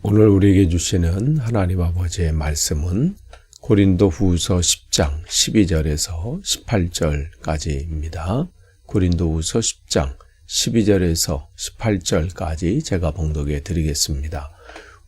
오늘 우리에게 주시는 하나님 아버지의 말씀은 고린도후서 10장 12절에서 18절까지입니다. 고린도후서 10장 12절에서 18절까지 제가 봉독해 드리겠습니다.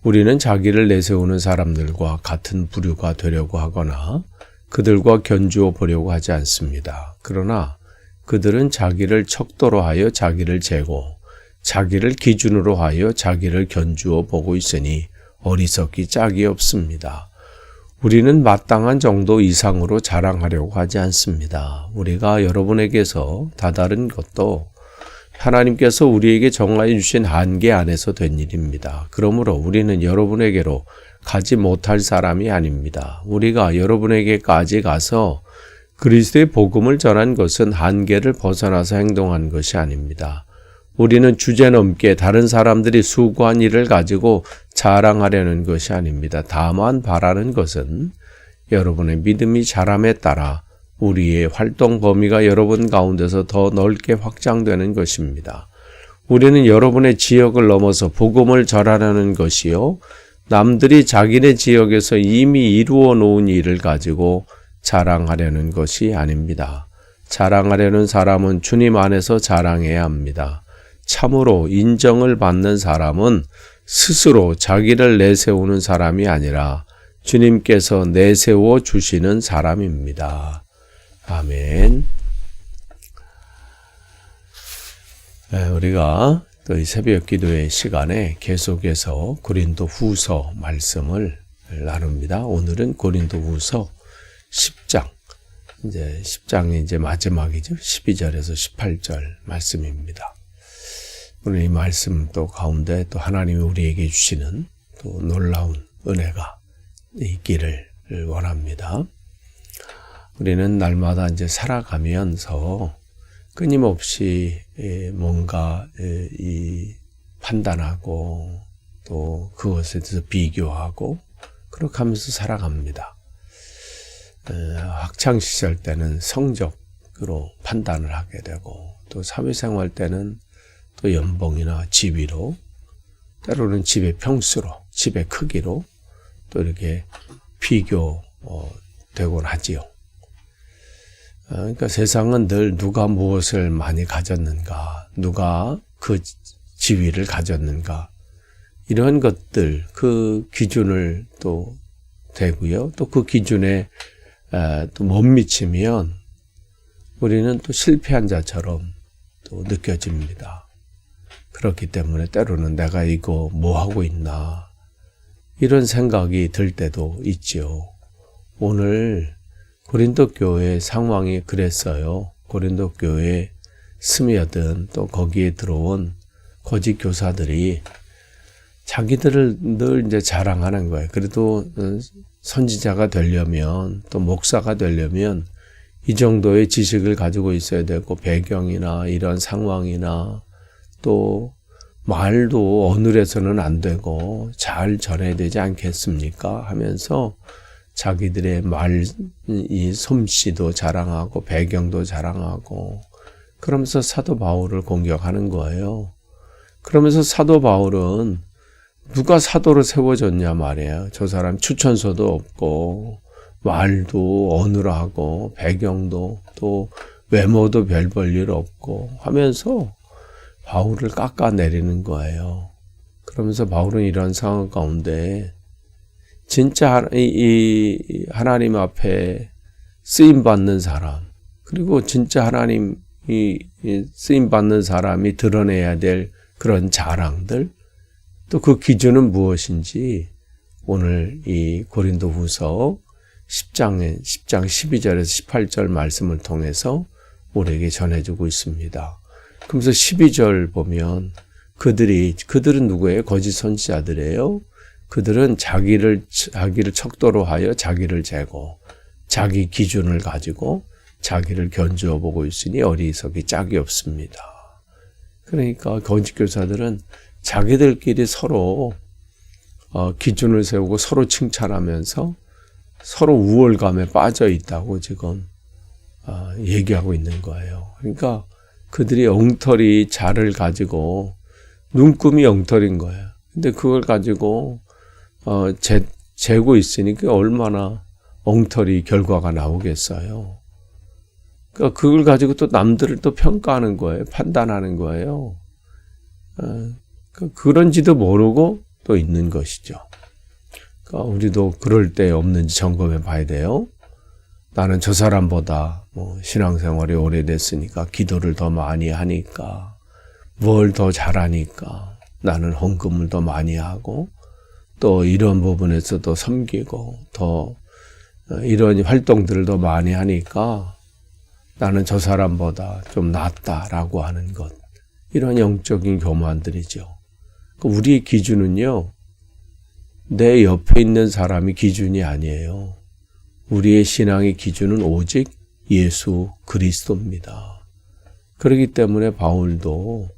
우리는 자기를 내세우는 사람들과 같은 부류가 되려고 하거나 그들과 견주어 보려고 하지 않습니다. 그러나 그들은 자기를 척도로 하여 자기를 재고 자기를 기준으로 하여 자기를 견주어 보고 있으니 어리석기 짝이 없습니다. 우리는 마땅한 정도 이상으로 자랑하려고 하지 않습니다. 우리가 여러분에게서 다다른 것도 하나님께서 우리에게 정하여 주신 한계 안에서 된 일입니다. 그러므로 우리는 여러분에게로 가지 못할 사람이 아닙니다. 우리가 여러분에게까지 가서 그리스도의 복음을 전한 것은 한계를 벗어나서 행동한 것이 아닙니다. 우리는 주제넘게 다른 사람들이 수고한 일을 가지고 자랑하려는 것이 아닙니다. 다만 바라는 것은 여러분의 믿음이 자람에 따라 우리의 활동 범위가 여러분 가운데서 더 넓게 확장되는 것입니다. 우리는 여러분의 지역을 넘어서 복음을 전하려는 것이요, 남들이 자기네 지역에서 이미 이루어 놓은 일을 가지고 자랑하려는 것이 아닙니다. 자랑하려는 사람은 주님 안에서 자랑해야 합니다. 참으로 인정을 받는 사람은 스스로 자기를 내세우는 사람이 아니라 주님께서 내세워 주시는 사람입니다. 아멘. 우리가 또 이 새벽 기도의 시간에 계속해서 고린도후서 말씀을 나눕니다. 오늘은 고린도후서 10장, 이제 10장이 이제 마지막이죠. 12절에서 18절 말씀입니다. 오늘 이 말씀 또 가운데 또 하나님이 우리에게 주시는 또 놀라운 은혜가 있기를 원합니다. 우리는 날마다 이제 살아가면서 끊임없이 뭔가 판단하고 또 그것에 대해서 비교하고 그렇게 하면서 살아갑니다. 학창시절 때는 성적으로 판단을 하게 되고 또 사회생활 때는 또 연봉이나 지위로, 때로는 집의 평수로, 집의 크기로 또 이렇게 비교되곤 하지요. 그러니까 세상은 늘 누가 무엇을 많이 가졌는가, 누가 그 지위를 가졌는가, 이런 것들, 그 기준을 또 대고요. 또 그 기준에 또 못 미치면 우리는 또 실패한 자처럼 또 느껴집니다. 그렇기 때문에 때로는 내가 이거 뭐 하고 있나, 이런 생각이 들 때도 있죠. 오늘 고린도 교회 상황이 그랬어요. 고린도 교회에 스며든 또 거기에 들어온 거짓 교사들이 자기들을 늘 이제 자랑하는 거예요. 그래도 선지자가 되려면, 또 목사가 되려면 이 정도의 지식을 가지고 있어야 되고, 배경이나 이런 상황이나 또 말도 어눌해서는 안 되고 잘 전해야 되지 않겠습니까? 하면서 자기들의 이 솜씨도 자랑하고 배경도 자랑하고 그러면서 사도 바울을 공격하는 거예요. 그러면서 사도 바울은 누가 사도로 세워졌냐 말이에요. 저 사람 추천서도 없고 말도 어눌하고 배경도 또 외모도 별 볼 일 없고 하면서 바울을 깎아내리는 거예요. 그러면서 바울은 이런 상황 가운데 진짜 이 하나님 앞에 쓰임받는 사람, 그리고 진짜 하나님이 쓰임받는 사람이 드러내야 될 그런 자랑들, 또 그 기준은 무엇인지 오늘 이 고린도후서 10장 12절에서 18절 말씀을 통해서 우리에게 전해주고 있습니다. 그러면서 12절 보면 그들은 누구예요? 거짓 선지자들이에요. 그들은 자기를 척도로 하여 자기를 재고 자기 기준을 가지고 자기를 견주어 보고 있으니 어리석이 짝이 없습니다. 그러니까 거짓 교사들은 자기들끼리 서로 기준을 세우고 서로 칭찬하면서 서로 우월감에 빠져 있다고 지금 얘기하고 있는 거예요. 그러니까 그들이 엉터리 자를 가지고 눈금이 엉터리인 거예요. 근데 그걸 가지고 재고 있으니까 얼마나 엉터리 결과가 나오겠어요. 그러니까 그걸 가지고 또 남들을 또 평가하는 거예요. 판단하는 거예요. 그런지도 모르고 또 있는 것이죠. 그러니까 우리도 그럴 때 없는지 점검해 봐야 돼요. 나는 저 사람보다 신앙생활이 오래됐으니까 기도를 더 많이 하니까 뭘 더 잘하니까 나는 헌금을 더 많이 하고 또 이런 부분에서도 섬기고 더 이런 활동들을 더 많이 하니까 나는 저 사람보다 좀 낫다라고 하는 것. 이런 영적인 교만들이죠. 우리의 기준은요. 내 옆에 있는 사람이 기준이 아니에요. 우리의 신앙의 기준은 오직 예수 그리스도입니다. 그렇기 때문에 바울도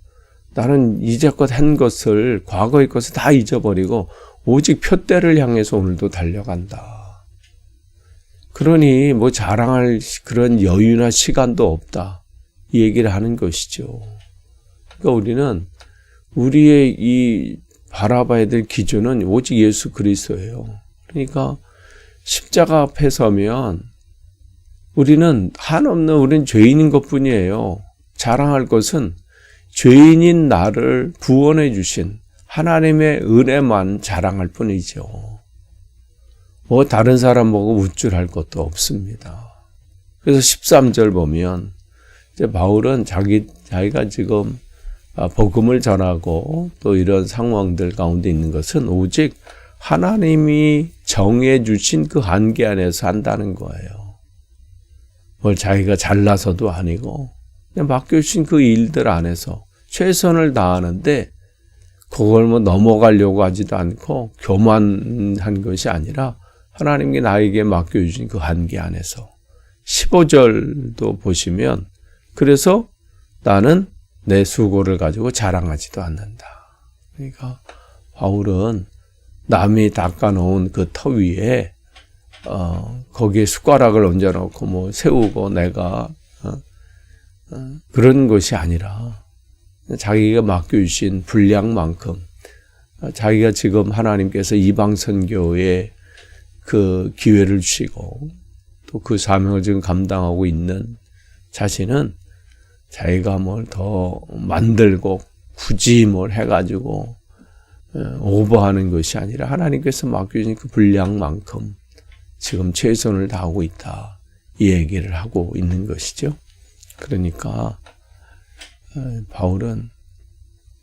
나는 이제껏 한 것을 과거의 것을 다 잊어버리고 오직 표대를 향해서 오늘도 달려간다. 그러니 자랑할 그런 여유나 시간도 없다. 이 얘기를 하는 것이죠. 그러니까 우리는 우리의 이 바라봐야 될 기준은 오직 예수 그리스도예요. 그러니까 십자가 앞에 서면 우리는 우리는 죄인인 것뿐이에요. 자랑할 것은 죄인인 나를 구원해 주신 하나님의 은혜만 자랑할 뿐이죠. 다른 사람 보고 우쭐할 것도 없습니다. 그래서 13절 보면 이제 바울은 자기가 지금 복음을 전하고 또 이런 상황들 가운데 있는 것은 오직 하나님이 정해 주신 그 한계 안에서 한다는 거예요. 자기가 잘나서도 아니고 그냥 맡겨주신 그 일들 안에서 최선을 다하는데 그걸 넘어가려고 하지도 않고 교만한 것이 아니라 하나님께 나에게 맡겨주신 그 한계 안에서 15절도 보시면 그래서 나는 내 수고를 가지고 자랑하지도 않는다. 그러니까 바울은 남이 닦아놓은 그 터 위에 거기에 숟가락을 얹어놓고 세우고 내가 그런 것이 아니라 자기가 맡겨주신 분량만큼 자기가 지금 하나님께서 이방 선교에 그 기회를 주시고 또 그 사명을 지금 감당하고 있는 자신은 자기가 뭘 더 만들고 굳이 뭘 해가지고 오버하는 것이 아니라 하나님께서 맡겨주신 그 분량만큼 지금 최선을 다하고 있다. 이 얘기를 하고 있는 것이죠. 그러니까 바울은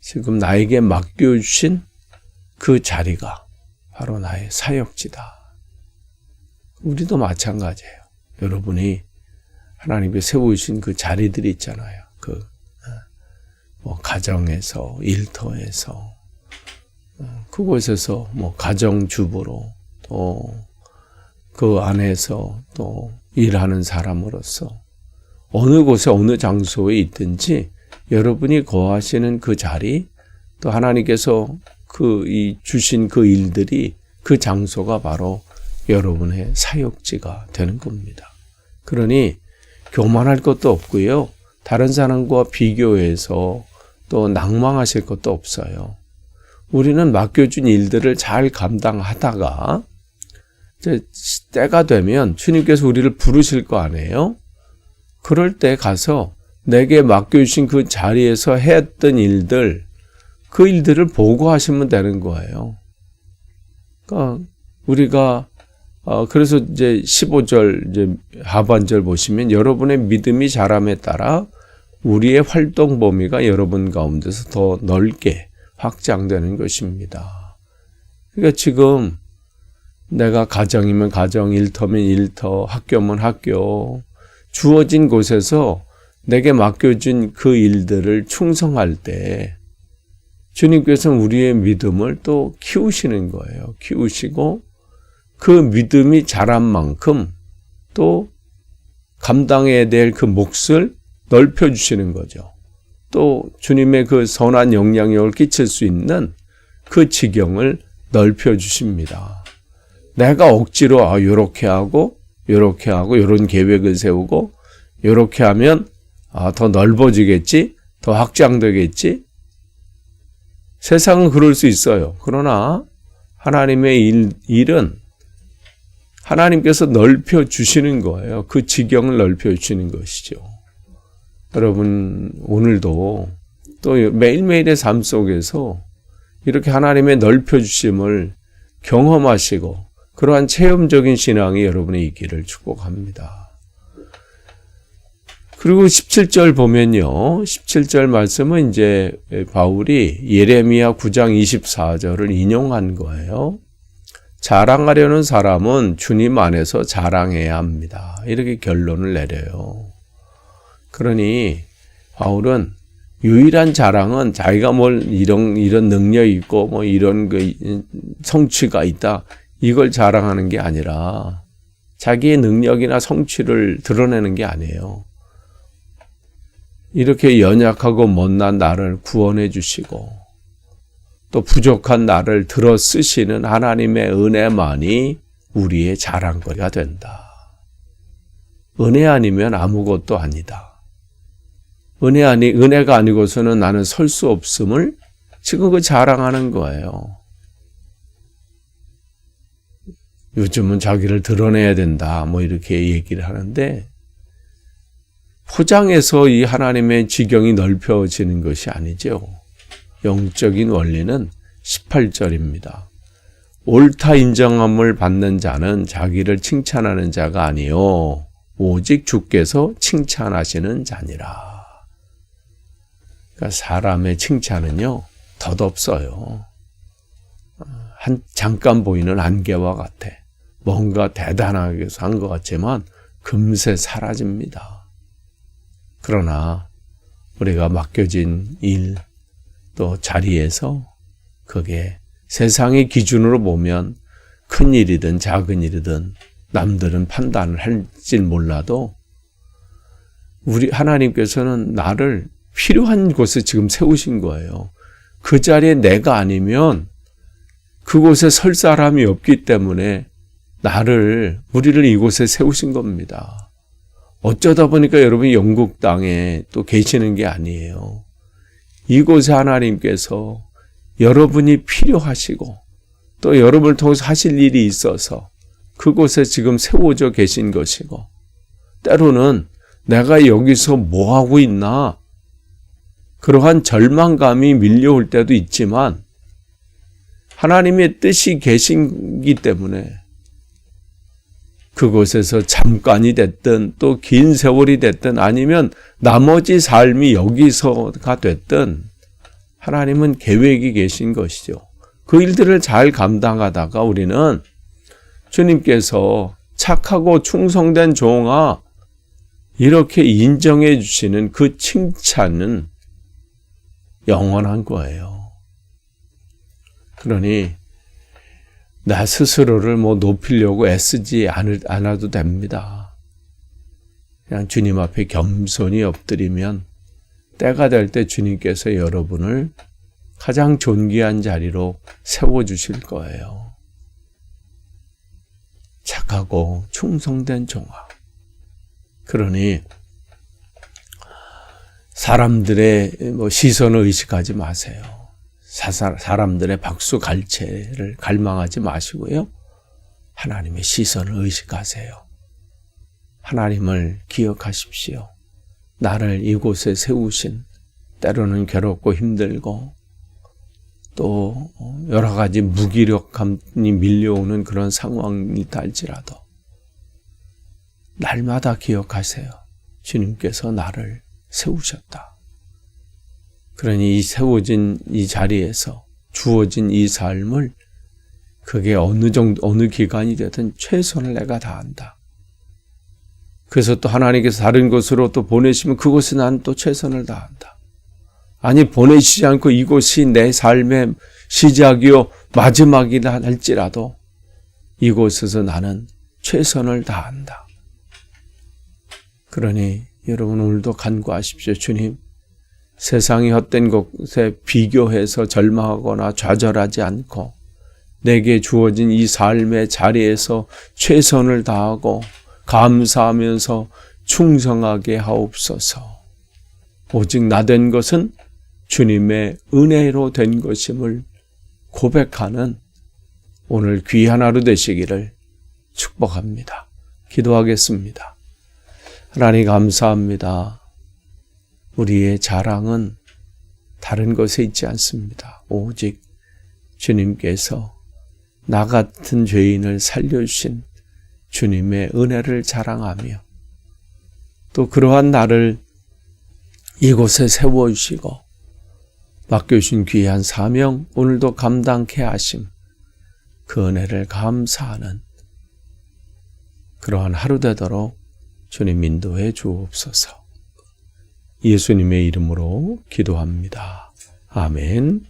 지금 나에게 맡겨주신 그 자리가 바로 나의 사역지다. 우리도 마찬가지예요. 여러분이 하나님께 세우신 그 자리들이 있잖아요. 가정에서, 일터에서, 그곳에서 가정주부로 또 그 안에서 또 일하는 사람으로서 어느 곳에 어느 장소에 있든지 여러분이 거하시는 그 자리 또 하나님께서 주신 그 일들이 그 장소가 바로 여러분의 사역지가 되는 겁니다. 그러니 교만할 것도 없고요. 다른 사람과 비교해서 또 낭망하실 것도 없어요. 우리는 맡겨준 일들을 잘 감당하다가 이제 때가 되면 주님께서 우리를 부르실 거 아니에요? 그럴 때 가서 내게 맡겨주신 그 자리에서 했던 일들, 그 일들을 보고하시면 되는 거예요. 그러니까 우리가 그래서 이제 15절 이제 하반절 보시면 여러분의 믿음이 자람에 따라 우리의 활동 범위가 여러분 가운데서 더 넓게 확장되는 것입니다. 그러니까 지금 내가 가정이면 가정, 일터면 일터, 학교면 학교, 주어진 곳에서 내게 맡겨준 그 일들을 충성할 때 주님께서는 우리의 믿음을 또 키우시는 거예요. 키우시고 그 믿음이 자란 만큼 또 감당해야 될 그 몫을 넓혀주시는 거죠. 또 주님의 그 선한 영향력을 끼칠 수 있는 그 지경을 넓혀주십니다. 내가 억지로 요렇게 하고 요렇게 하고 요런 계획을 세우고 요렇게 하면 더 넓어지겠지, 더 확장되겠지. 세상은 그럴 수 있어요. 그러나 하나님의 일은 하나님께서 넓혀 주시는 거예요. 그 지경을 넓혀 주시는 것이죠. 여러분 오늘도 또 매일매일의 삶 속에서 이렇게 하나님의 넓혀 주심을 경험하시고 그러한 체험적인 신앙이 여러분의 있기를 축복합니다. 그리고 17절 보면요. 17절 말씀은 이제 바울이 예레미야 9장 24절을 인용한 거예요. 자랑하려는 사람은 주님 안에서 자랑해야 합니다. 이렇게 결론을 내려요. 그러니 바울은 유일한 자랑은 자기가 이런 능력이 있고 이런 성취가 있다. 이걸 자랑하는 게 아니라 자기의 능력이나 성취를 드러내는 게 아니에요. 이렇게 연약하고 못난 나를 구원해 주시고 또 부족한 나를 들어 쓰시는 하나님의 은혜만이 우리의 자랑거리가 된다. 은혜 아니면 아무것도 아니다. 은혜가 아니고서는 나는 설 수 없음을 지금 그 자랑하는 거예요. 요즘은 자기를 드러내야 된다. 이렇게 얘기를 하는데 포장해서 이 하나님의 지경이 넓혀지는 것이 아니죠. 영적인 원리는 18절입니다. 옳다 인정함을 받는 자는 자기를 칭찬하는 자가 아니요 오직 주께서 칭찬하시는 자니라. 그러니까 사람의 칭찬은요 덧없어요. 잠깐 보이는 안개와 같아. 뭔가 대단하게 한 것 같지만 금세 사라집니다. 그러나 우리가 맡겨진 일 또 자리에서 그게 세상의 기준으로 보면 큰 일이든 작은 일이든 남들은 판단을 할지 몰라도 우리 하나님께서는 나를 필요한 곳에 지금 세우신 거예요. 그 자리에 내가 아니면 그곳에 설 사람이 없기 때문에 우리를 이곳에 세우신 겁니다. 어쩌다 보니까 여러분이 영국 땅에 또 계시는 게 아니에요. 이곳에 하나님께서 여러분이 필요하시고 또 여러분을 통해서 하실 일이 있어서 그곳에 지금 세워져 계신 것이고 때로는 내가 여기서 뭐 하고 있나 그러한 절망감이 밀려올 때도 있지만 하나님의 뜻이 계시기 때문에 그곳에서 잠깐이 됐든 또 긴 세월이 됐든 아니면 나머지 삶이 여기서가 됐든 하나님은 계획이 계신 것이죠. 그 일들을 잘 감당하다가 우리는 주님께서 착하고 충성된 종아 이렇게 인정해 주시는 그 칭찬은 영원한 거예요. 그러니 나 스스로를 높이려고 애쓰지 않아도 됩니다. 그냥 주님 앞에 겸손히 엎드리면 때가 될 때 주님께서 여러분을 가장 존귀한 자리로 세워주실 거예요. 착하고 충성된 종아. 그러니 사람들의 시선을 의식하지 마세요. 사람들의 박수 갈채를 갈망하지 마시고요. 하나님의 시선을 의식하세요. 하나님을 기억하십시오. 나를 이곳에 세우신 때로는 괴롭고 힘들고 또 여러 가지 무기력함이 밀려오는 그런 상황이다 할지라도 날마다 기억하세요. 주님께서 나를 세우셨다. 그러니 이 세워진 이 자리에서 주어진 이 삶을 그게 어느 기간이 되든 최선을 내가 다한다. 그래서 또 하나님께서 다른 곳으로 또 보내시면 그곳에 나는 또 최선을 다한다. 아니 보내시지 않고 이곳이 내 삶의 시작이요 마지막이라 할지라도 이곳에서 나는 최선을 다한다. 그러니 여러분 오늘도 간구하십시오. 주님, 세상이 헛된 것에 비교해서 절망하거나 좌절하지 않고 내게 주어진 이 삶의 자리에서 최선을 다하고 감사하면서 충성하게 하옵소서. 오직 나 된 것은 주님의 은혜로 된 것임을 고백하는 오늘 귀한 하루 되시기를 축복합니다. 기도하겠습니다. 하나님 감사합니다. 우리의 자랑은 다른 것에 있지 않습니다. 오직 주님께서 나 같은 죄인을 살려주신 주님의 은혜를 자랑하며 또 그러한 나를 이곳에 세워주시고 맡겨주신 귀한 사명 오늘도 감당케 하심 그 은혜를 감사하는 그러한 하루 되도록 주님 인도해 주옵소서. 예수님의 이름으로 기도합니다. 아멘.